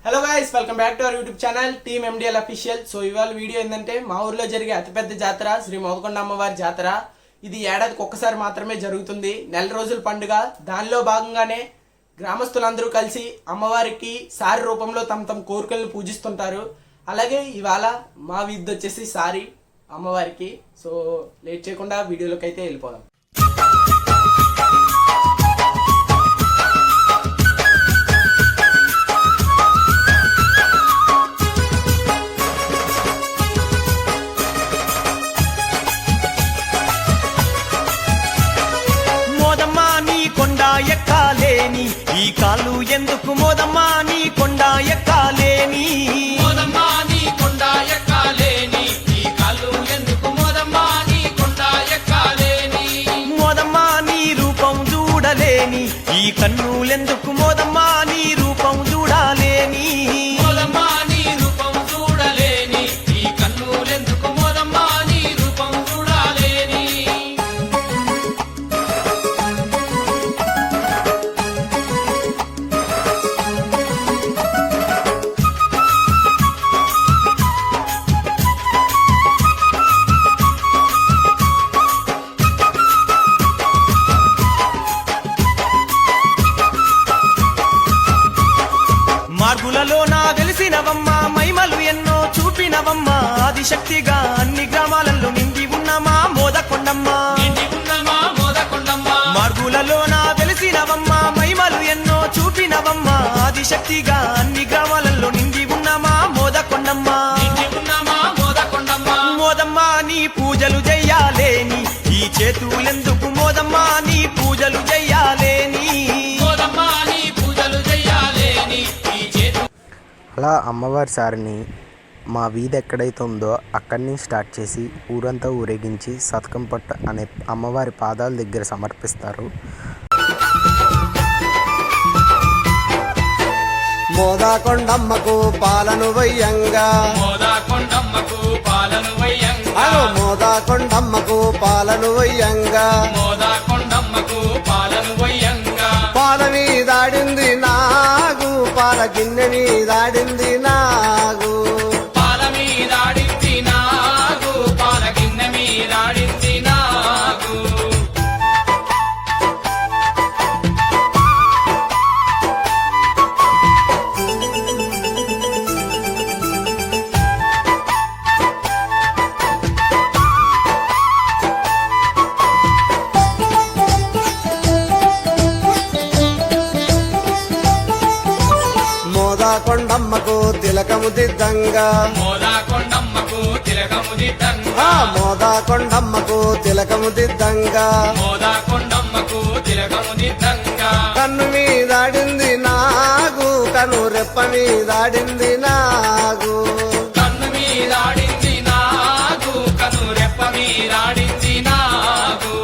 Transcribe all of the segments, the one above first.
Hello guys, welcome back to our YouTube channel team MDL official. So ఇవాళ video ఏంటంటే మా ఊర్లో జరిగే అతిపెద్ద జాతర శ్రీ మోదకొండ అమ్మవారి జాతర. ఇది ఏడాదికి ఒక్కసారి మాత్రమే జరుగుతుంది, నెల రోజుల పండుగ. దానిలో భాగంగానే గ్రామస్తులందరూ కలిసి అమ్మవారికి సారి రూపంలో తమ కోరికలను పూజిస్తుంటారు. అలాగే ఇవాళ మా వీధి వచ్చేసి సారి అమ్మవారికి. సో లేట్ చేయకుండా వీడియోలోకి అయితే వెళ్ళిపోదాం. ఎక్కాలేని ఈ కాళ్ళు ఎందుకు మోదమ్మా నీ కొండ ఎక్కాలేని, మోదమ్మా నీ కొండ ఎక్కాలేని, ఈ కాళ్ళు ఎందుకు మోదమ్మా నీ కొండ ఎక్కాలేని, మోదమ్మా నీ రూపం చూడలేని ఈ కన్నులెందుకు మోదమ్మా నీ రూపం చూడాలేని, మోదమ్మా నీ రూపం చూడలేని ఈ కన్నులెందుకు మోదమ్మా నీ రూపం చూడాలేని. మార్గులలో నా వెలిసినవమ్మా, మైమలు ఎన్నో చూపినవమ్మా, ఆదిశక్తిగా అన్ని గ్రామాలలో నిండి ఉన్నమా మోదకొండమ్మా, నిండి ఉన్నమా మోదకొండమ్మా. మార్గులలో నా వెలిసినవమ్మా, మైమలు ఎన్నో చూపినవమ్మా, ఆదిశక్తిగా అన్ని గ్రామాలలో నిండి ఉన్నమా మోదకొండమ్మా, నిండి ఉన్నమా మోదకొండమ్మా. మోదమ్మా నీ పూజలు చెయ్యాలేని ఈ చేతులెందుకు మోదమ్మా నీ పూజలు చెయ్యాలేని, మోదమ్మా నీ పూజలు చెయ్యాలేని ఈ చేతు. అలా అమ్మవారి సారిని మా వీధి ఎక్కడైతే ఉందో అక్కడి నుంచి స్టార్ట్ చేసి ఊరంతా ఊరేగించి సతకం పట్ట అనే అమ్మవారి పాదాల దగ్గర సమర్పిస్తారు. మోదకొండమ్మకు పాలను వయ్యంగా, మోదకొండమ్మకు పాలను వయ్యంగా, మోదకొండమ్మకు పాలను వయ్యంగా, మోదకొండమ్మకు పాలను వయ్యంగా, పాల మీదాడింది నాగు, పాల గిన్నె మీదాడింది నాగు, పాల మీదాడింది నాగు, పాల గిన్నె మీదాడింది నాగు. మోదకొండమ్మకు తిలకము దిద్దంగా, మోదకొండమ్మకు తిలకము దిద్దంగా, మోదకొండమ్మకు తిలకము దిద్దంగా, మోదకొండమ్మకు తిలకము దిద్దంగా, కన్ను మీదాడింది నాగు, కను రెప్ప మీదాడింది నాగు, కన్ను మీదాడింది నాగు, కను రెప్ప మీదాడింది నాగు.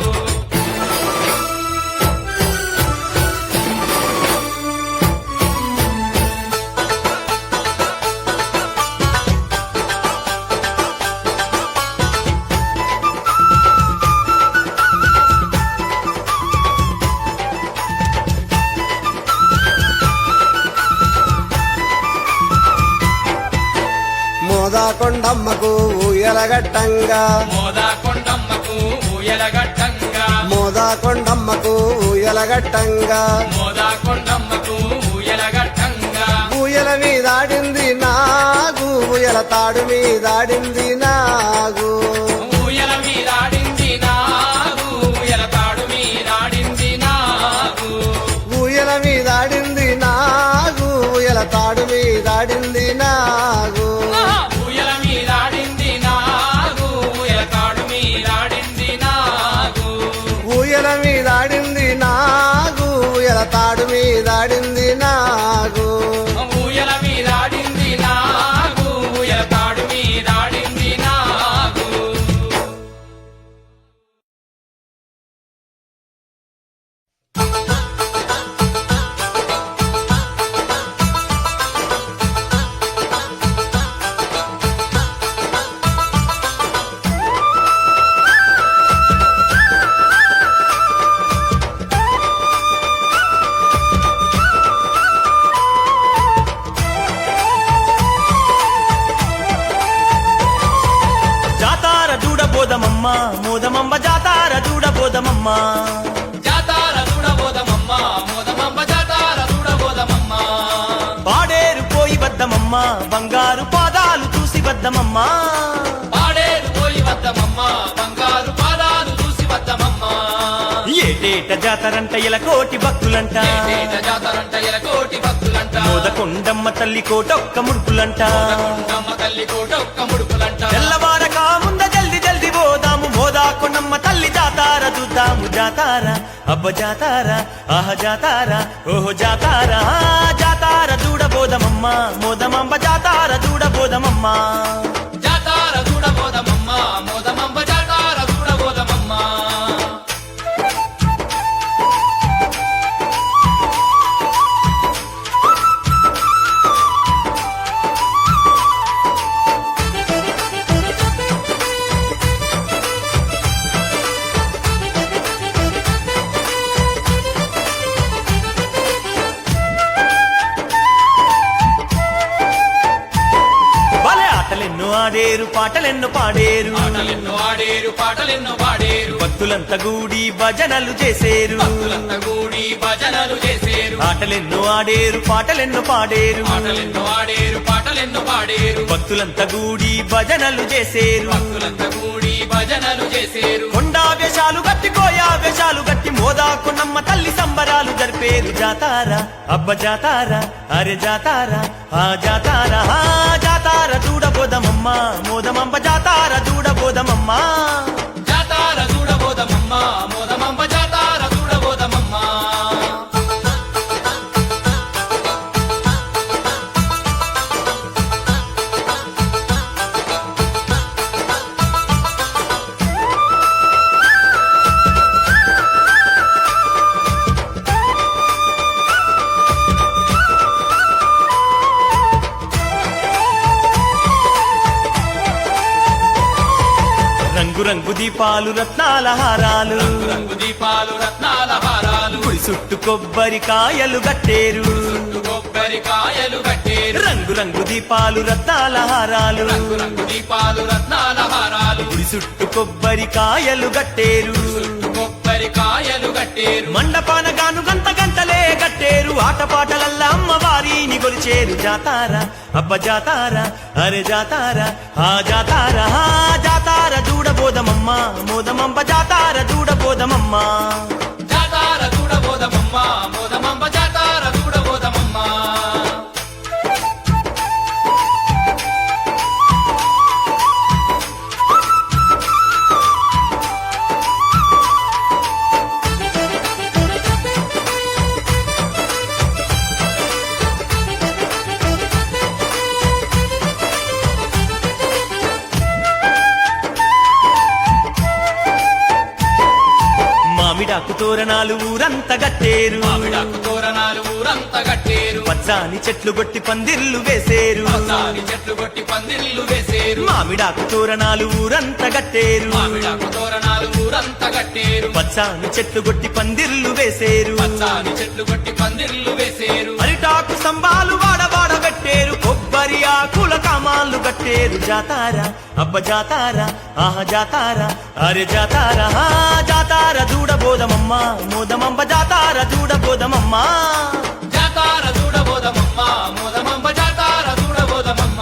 మోదకొండమ్మకు ఊయలగట్టంగా, మోదకొండమ్మకు ఊయలగట్టంగా, మోదకొండమ్మకు ఊయలగట్టంగా, మోదకొండమ్మకు ఊయలగట్టంగా, ఊయల మీదాడింది నాగు, ఊయల తాడు మీదాడింది నాగు, ఊయల మీదాడింది నాగు, ఊయల తాడు మీదాడింది నాగు, ఊయల మీదాడింది నాగు, ఊయల తాడు మీదాడింది నాగు, ఊయల మీదాడింది నాగు, ఊయల తాడు మీదాడింది నాగు, ఊయల మీదాడింది నాగు, ఊయల తాడు మీదాడింది నాగు, ఊయల మీదాడింది నాగు, ఊయల తాడు మీదాడింది నాగు. చూడబోదమమ్మ మోదమంబ జాతార చూడబోదమమ్మ జాతార చూడబోదమమ్మ మోదమంబ జాతార చూడబోదమమ్మ పాడేరు పోయి వద్దమమ్మ బంగారు పాదాలు చూసి వద్దమమ్మ పాడేరు పోయి వద్దమమ్మ బంగారు పాదాలు చూసి వద్దమమ్మ ఏటేట జాతరంట ఇలా కోటి భక్తులంట ఏటేట జాతరంట ఎలకోటి భక్తులంట మోదకొండమ్మ తల్లి కోటొక్క ముడుపులంట మోదకొండమ్మ తల్లి కోటొక్క ముడుపులంట తెల్లవారక ముంద జల్ది జల్ది పోదాము మోదాకొండమ్మ తల్లి జాతార చూద్దాము జాతార అబ్బ జాతార ఆహ జాతార ఓహో జాతార జాతార చూడబోదమమ్మ మోదమంబ జాతార చూడబోదమమ్మ జాతార చూడబోదమమ్మ మోదమంబ జాతార చూడబోదమమ్మ భలే ఆటలెన్నో ఆడేరు పాటలెన్నో పాడేరు ఆటలెన్నో ఆడేరు పాటలెన్నో పాడేరు భక్తులంతా గూడి భజనలు చేసేరు భక్తులంతా కూడి భజనలు చేసేరు ఆటలెన్నో ఆడేరు పాటలెన్నో పాడేరు ఆటలెన్నో ఆడేరు పాటలెన్నో పాడేరు భక్తులంతా గూడి భజనలు చేసేరు భక్తులంతా కూడి భజనలు చేసేరు కొండా వేషాలు గట్టి కోయా వేషాలు గట్టి మోదాకున్నమ్మ తల్లి సంబరాలు జరిపేరు జాతార అబ్బ జాతార అరే జాతార ఆ జాతార ఆ జాతార చూడబోదమమ్మ మోదమంబ జాతార చూడబోదమమ్మ జాతార చూడబోదమమ్మ మోదమంబ జాతార చూడబోదమమ్మ రంగు రంగు దీపాలు రత్నాల హారాలు రంగు దీపాలు రత్నాల హారాలు గుడి చుట్టు కొబ్బరికాయలు గట్టేరు కొబ్బరికాయలు కట్టేరు రంగు రంగు దీపాలు రత్నాల హారాలు రంగు రంగు దీపాలు రత్నాల హారాలు గుడి చుట్టు కొబ్బరికాయలు గట్టేరు కొబ్బరికాయలు కట్టేరు మండపాన గాను గంట గంటలే గట్టేరు ఆటపాటలల్ల అమ్మవారిని గొలిచేరు జాతార అబ్బ జాతార అరే జాతార ఆ జాతార ఆ జాతార చూడబోదమమ్మ మోదమంబ జాతార చూడబోదమమ్మ జాతార చూడబోదమమ్మ మోదమంబ జాతార చూడబోదమమ్మ మామిడాకు తోరణాలు ఊరంతా గట్టేరు మామిడాకు తోరణాలు ఊరంతా కట్టేరు పచ్చాని చెట్లు గొట్టి పందిర్లు వేసేరు పచ్చాని చెట్లు కొట్టి పందిళ్ళు వేసేరు మామిడాకు తోరణాలు ఊరంతా గట్టేరు మామిడాకు తోరణాలు ఊరంతా కట్టేరు పచ్చాని చెట్లు గొట్టి పందిర్లు వేసేరు పచ్చాని చెట్లు కొట్టి పందిళ్ళు వేసేరు అరిటాకు స్తంభాలు వాడవాడ పెట్టేరు కొబ్బరి ఆకుల కమాళ్ళు కట్టేరు జాతార అబ్బ జాతార ఆహ జాతార అరే జాతార ఆ జాతార చూడబోదమమ్మ మోదమంబ జాతార చూడబోదమమ్మ జాతార చూడబోదమమ్మ మోదమంబ జాతార చూడబోదమమ్మ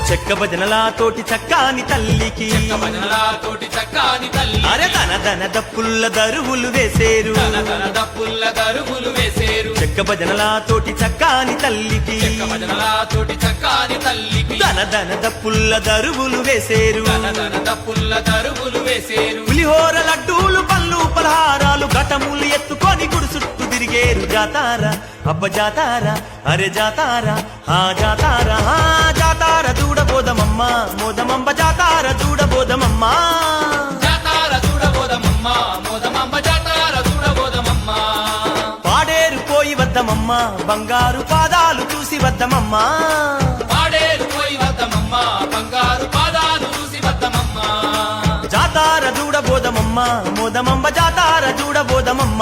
చెక్క భజనలా తోటి చక్కాని తల్లికి భజనలా తోటి చక్కాని తల్లి అరే తన తన దప్పుల్ల దరువులు వేసేరు తన తన దప్పుల్ల దరుగులు వేసేరు చెక్క భజనలా తోటి చక్కాని తల్లికి భజనలా తోటి చక్కాని తల్లికి తన తన దప్పుల్ల దరువులు వేసేరు తన తన దప్పుల్ల దరుగులు వేసేరు పులిహోర లడ్డూలు పళ్ళు పలహారాలు ఘటములు ఎత్తుకొని గుడి చుట్టూ తిరిగేరు జాతార అబ్బ జాతార అరే జాతార ఆ జాతార ఆ జాతార చూడబోదమమ్మ మోదమంబ జాతార చూడబోదమమ్మ జాతార చూడబోదమమ్మ మోదమంబ జాతార చూడబోదమమ్మ పాడేరు పోయి బోదమమ్మ బంగారు పాదాలు చూసి వద్దమమ్మ పాడేరు పోయి వద్దమమ్మ బంగారు పాదాలు చూసి వద్దమమ్మ జాతార చూడబోదమమ్మ మోదమంబ జాతార చూడబోదమమ్మ